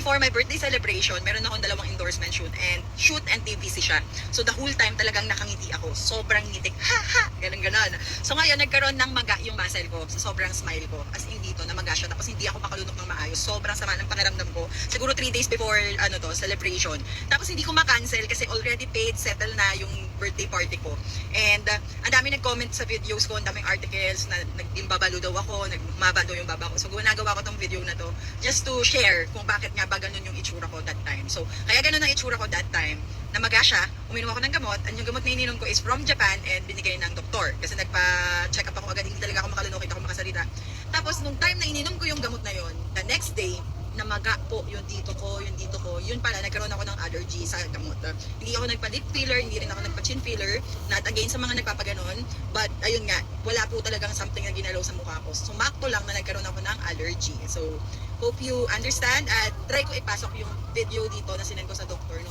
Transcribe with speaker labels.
Speaker 1: before my birthday celebration, meron akong dalawang endorsement shoot and TVC siya. So the whole time talagang nakangiti ako. Sobrang ngitik. Ha ha! Ganun. So ngayon nagkaroon ng maga yung muscle ko sa sobrang smile ko. As in dito na maga siya. Tapos hindi ako makalunok ng maayos. Sobrang sama ng pakiramdam ko. Siguro 3 days before celebration. Tapos hindi ko ma-cancel kasi already paid, settle na yung birthday party ko. And ang dami nag-comment sa videos ko, ang daming articles na nagdimbabalo daw ako, nagmaba daw yung baba ko. So ginagawa ko tong video na to just to share kung bakit nga ba ganun yung itsura ko that time. So kaya ganun ang itsura ko that time. Namaga siya, uminom ako ng gamot, and yung gamot na ininom ko is from Japan and binigay ng doktor. Kasi nagpa-check up ako agad, hindi talaga ako makalunok, hindi ako makasalita. Tapos nung time na ininom ko yung gamot na yon, the next day, namaga po yung dito ko, yun pala, nagkaroon ako ng allergy sa gamot. Hindi ako nagpa-lip filler, hindi rin ako nagpa-chin filler, not again sa mga nagpapaganon, but ayun nga, wala po talagang something na ginalaw sa mukha ko. Sumakto lang na nagkaroon ako ng allergy. So, hope you understand at try ko ipasok yung video dito na sinend ko sa doktor.